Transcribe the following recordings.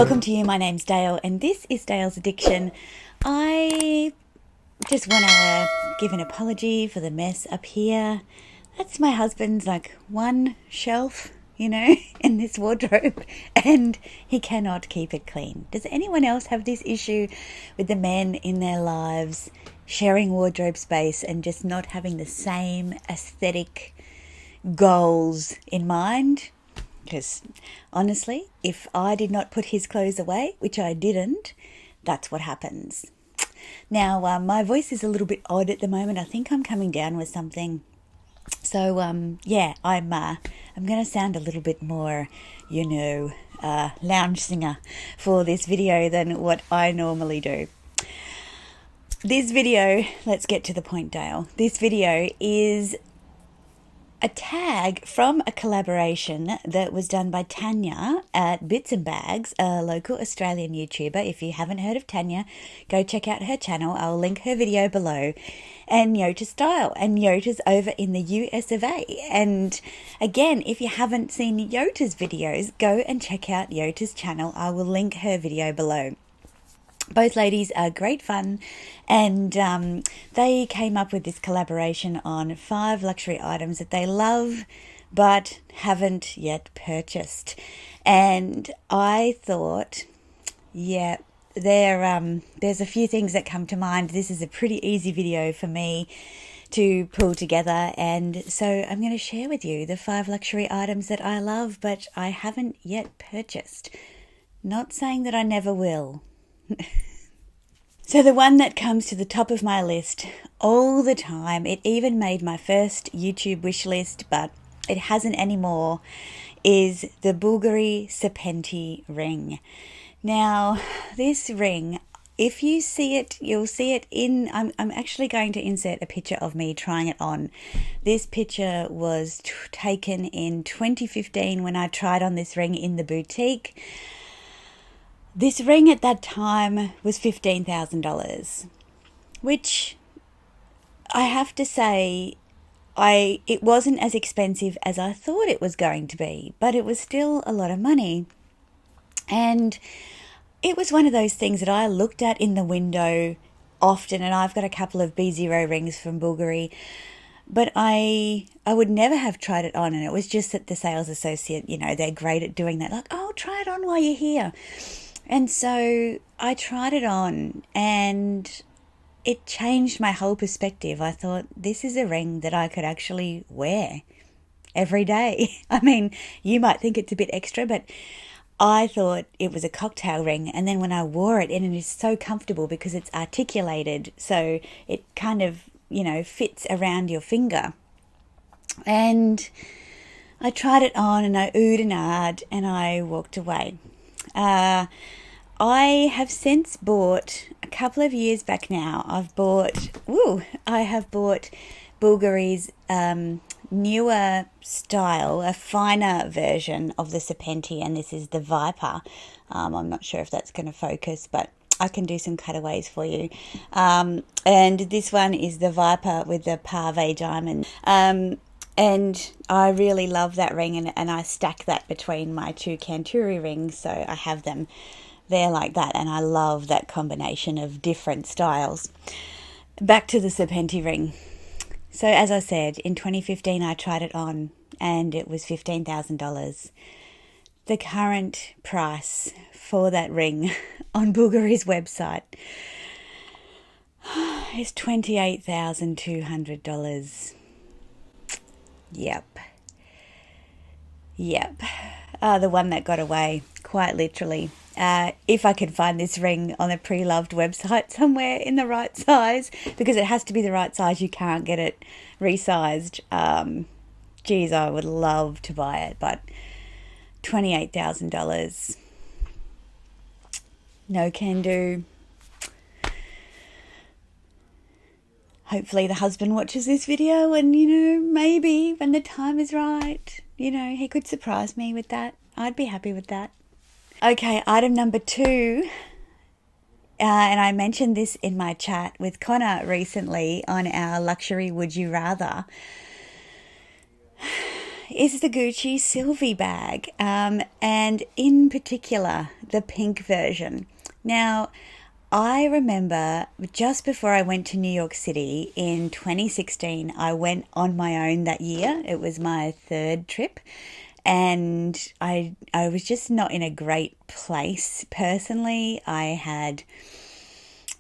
Welcome to you. My name's Dayle and this is Dayle's Addiction. I just want to give an apology for the mess up here. That's my husband's one shelf, in this wardrobe, and he cannot keep it clean. Does anyone else have this issue with the men in their lives sharing wardrobe space and just not having the same aesthetic goals in mind? Because honestly, if I did not put his clothes away, which I didn't, that's what happens. Now, my voice is a little bit odd at the moment. I think I'm coming down with something. So, I'm going to sound a little bit more, lounge singer for this video than what I normally do. This video, let's get to the point, Dayle. This video is a tag from a collaboration that was done by Tania at Bits and Bags, a local Australian YouTuber. If you haven't heard of Tania, go check out her channel. I'll link her video below. And Yota Style. And Yota's over in the US of A. And again, if you haven't seen Yota's videos, go and check out Yota's channel. I will link her video below. Both ladies are great fun, and they came up with this collaboration on 5 luxury items that they love but haven't yet purchased. And I thought, there's a few things that come to mind. This is a pretty easy video for me to pull together, and so I'm going to share with you the 5 luxury items that I love but I haven't yet purchased. Not saying that I never will. So the one that comes to the top of my list all the time, it even made my first YouTube wish list, but it hasn't anymore, is the Bulgari Sepenti ring. Now, this ring, if you see it, you'll see it in, I'm actually going to insert a picture of me trying it on. This picture was taken in 2015 when I tried on this ring in the boutique. This ring at that time was $15,000, which I have to say, it wasn't as expensive as I thought it was going to be, but it was still a lot of money. And it was one of those things that I looked at in the window often, and I've got a couple of B0 rings from Bulgari, but I would never have tried it on, and it was just that the sales associate, they're great at doing that, oh, try it on while you're here. And so I tried it on and it changed my whole perspective. I thought, this is a ring that I could actually wear every day. I mean, you might think it's a bit extra, but I thought it was a cocktail ring. And then when I wore it, and it is so comfortable because it's articulated, so it kind of, fits around your finger. And I tried it on and I oohed and ahed and I walked away. I have since bought, a couple of years back now, I have bought Bulgari's newer style, a finer version of the Sepenti, and this is the Viper. I'm not sure if that's going to focus, but I can do some cutaways for you. And this one is the Viper with the pave diamond. And I really love that ring, and I stack that between my 2 Canturi rings, so I have them there like that, and I love that combination of different styles. Back to the Sepenti ring. So as I said, in 2015 I tried it on and it was $15,000. The current price for that ring on Bulgari's website is $28,200. Yep. The one that got away, quite literally. If I could find this ring on a pre-loved website somewhere in the right size, because it has to be the right size, you can't get it resized. I would love to buy it, but $28,000. No can do. Hopefully the husband watches this video and, maybe when the time is right, he could surprise me with that. I'd be happy with that. Okay, item number 2, and I mentioned this in my chat with Connor recently on our luxury Would You Rather, is the Gucci Sylvie bag, and in particular, the pink version. Now, I remember just before I went to New York City in 2016, I went on my own that year. It was my third trip, and I was just not in a great place personally. I had,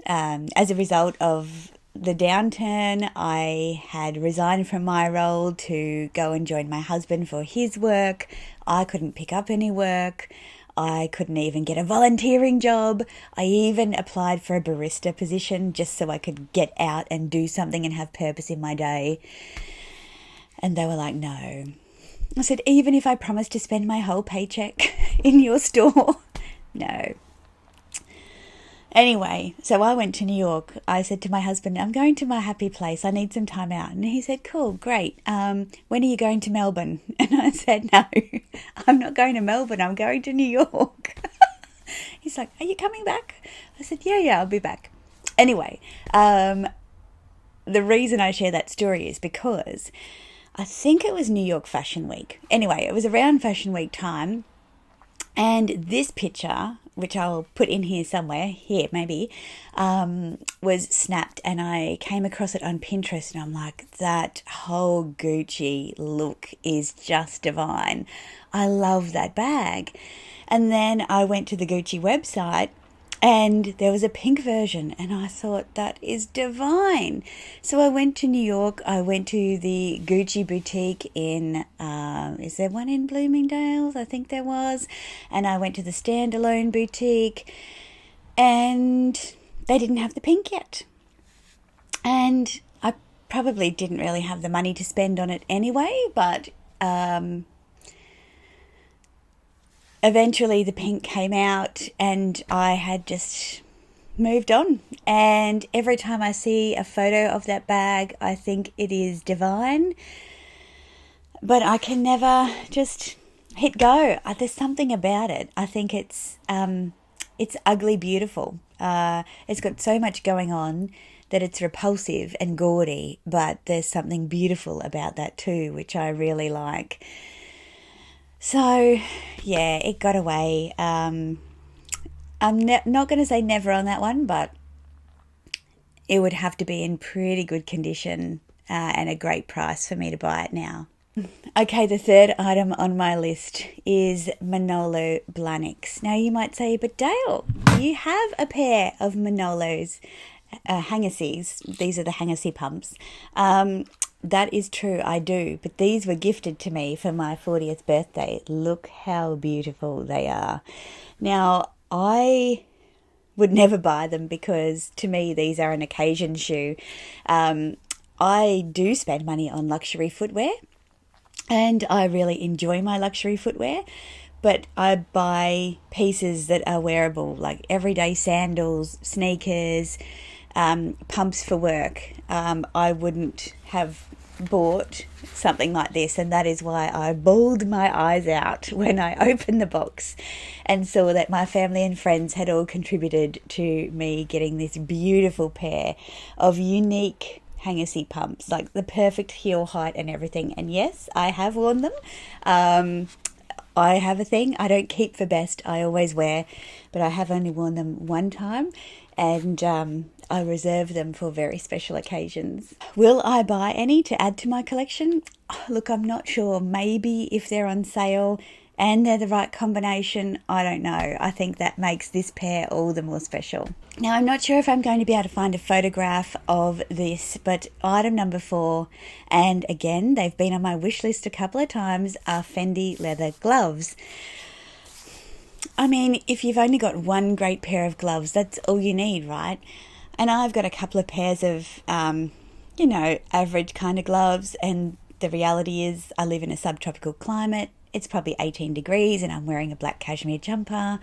as a result of the downturn, I had resigned from my role to go and join my husband for his work. I couldn't pick up any work. I couldn't even get a volunteering job. I even applied for a barista position just so I could get out and do something and have purpose in my day. And they were like, no. I said, even if I promise to spend my whole paycheck in your store, no. Anyway, so I went to New York. I said to my husband, I'm going to my happy place. I need some time out. And he said, cool, great. When are you going to Melbourne? And I said, no, I'm not going to Melbourne. I'm going to New York. He's like, are you coming back? I said, yeah, I'll be back. Anyway, the reason I share that story is because I think it was New York Fashion Week. Anyway, it was around Fashion Week time. And this picture, which I'll put in here somewhere, here maybe, was snapped, and I came across it on Pinterest, and I'm like, that whole Gucci look is just divine. I love that bag. And then I went to the Gucci website, and there was a pink version, and I thought, that is divine. So I went to New York. I went to the Gucci boutique in, is there one in Bloomingdale's? I think there was. And I went to the standalone boutique, and they didn't have the pink yet. And I probably didn't really have the money to spend on it anyway, but eventually the pink came out, and I had just moved on. And every time I see a photo of that bag, I think it is divine, but I can never just hit go. There's something about it. I think it's ugly beautiful. It's got so much going on that it's repulsive and gaudy, but there's something beautiful about that too, which I really like. So, yeah, it got away. I'm not going to say never on that one, but it would have to be in pretty good condition and a great price for me to buy it now. Okay, the third item on my list is Manolo Blahniks. Now, you might say, but Dayle, you have a pair of Manolos Hangersies. These are the Hangersy pumps. That is true, I do, but these were gifted to me for my 40th birthday. Look how beautiful they are. Now, I would never buy them because to me these are an occasion shoe. I do spend money on luxury footwear, and I really enjoy my luxury footwear, but I buy pieces that are wearable, like everyday sandals, sneakers, pumps for work. I wouldn't have bought something like this, and that is why I bawled my eyes out when I opened the box and saw that my family and friends had all contributed to me getting this beautiful pair of unique Hangersy pumps, like the perfect heel height and everything. And yes, I have worn them. I have a thing I don't keep for best, I always wear, but I have only worn them one time, and I reserve them for very special occasions. Will I buy any to add to my collection? Look, I'm not sure. Maybe if they're on sale and they're the right combination, I don't know. I think that makes this pair all the more special. Now, I'm not sure if I'm going to be able to find a photograph of this, but item number 4, and again, they've been on my wish list a couple of times, are Fendi leather gloves. I mean, if you've only got one great pair of gloves, that's all you need, right? And I've got a couple of pairs of, average kind of gloves, and the reality is I live in a subtropical climate. It's probably 18 degrees and I'm wearing a black cashmere jumper.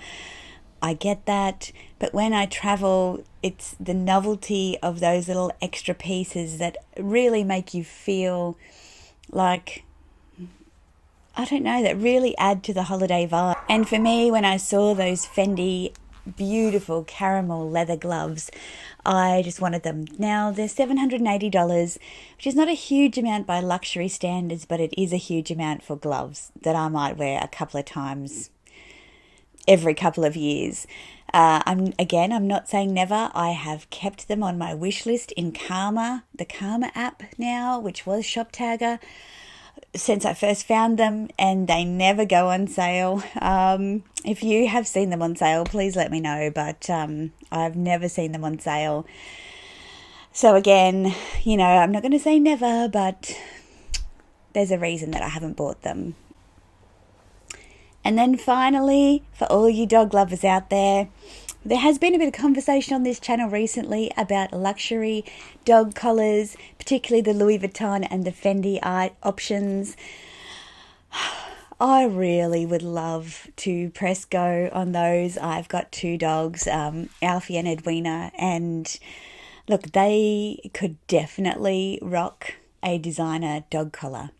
I get that. But when I travel, it's the novelty of those little extra pieces that really make you feel like, I don't know, that really add to the holiday vibe. And for me, when I saw those Fendi beautiful caramel leather gloves, I just wanted them. Now, they're $780, which is not a huge amount by luxury standards, but it is a huge amount for gloves that I might wear a couple of times every couple of years. I'm not saying never. I have kept them on my wish list in Karma, the Karma app now, which was ShopTagger, since I first found them, and they never go on sale. If you have seen them on sale, please let me know, but I've never seen them on sale. So again, I'm not going to say never, but there's a reason that I haven't bought them. And then finally, for all you dog lovers out there has been a bit of conversation on this channel recently about luxury dog collars, particularly the Louis Vuitton and the Fendi art options. I really would love to press go on those. I've got 2 dogs, Alfie and Edwina, and look, they could definitely rock a designer dog collar.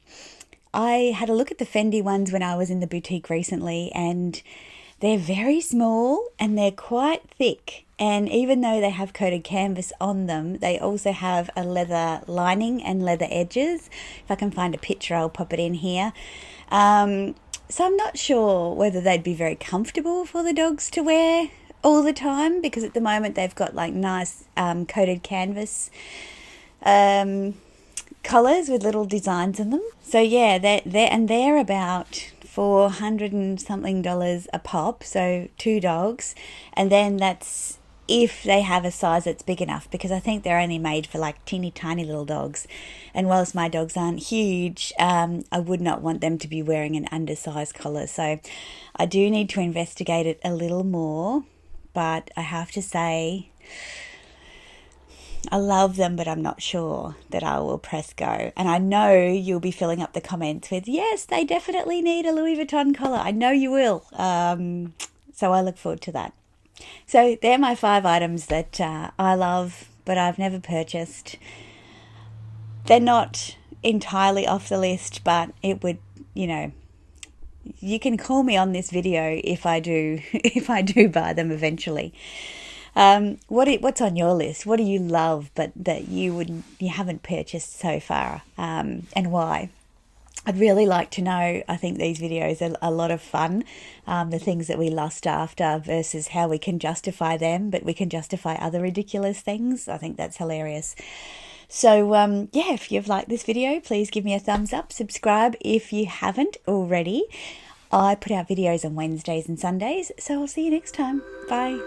I had a look at the Fendi ones when I was in the boutique recently, and they're very small and they're quite thick. And even though they have coated canvas on them, they also have a leather lining and leather edges. If I can find a picture, I'll pop it in here. So I'm not sure whether they'd be very comfortable for the dogs to wear all the time, because at the moment they've got like nice coated canvas collars with little designs in them. So yeah, they're about $400 and something a pop, so 2 dogs, and then that's if they have a size that's big enough, because I think they're only made for like teeny tiny little dogs, and whilst my dogs aren't huge, I would not want them to be wearing an undersized collar. So I do need to investigate it a little more, but I have to say I love them, but I'm not sure that I will press go. And I know you'll be filling up the comments with, yes, they definitely need a Louis Vuitton collar. I know you will. So I look forward to that. So they're my 5 items that I love, but I've never purchased. They're not entirely off the list, but it would, you can call me on this video if I do buy them eventually. What's on your list? What do you love but that you haven't purchased so far, and why? I'd really like to know. I think these videos are a lot of fun, the things that we lust after versus how we can justify them, but we can justify other ridiculous things. I think that's hilarious. So yeah, if you've liked this video, please give me a thumbs up, subscribe if you haven't already. I put out videos on Wednesdays and Sundays, so I'll see you next time. Bye.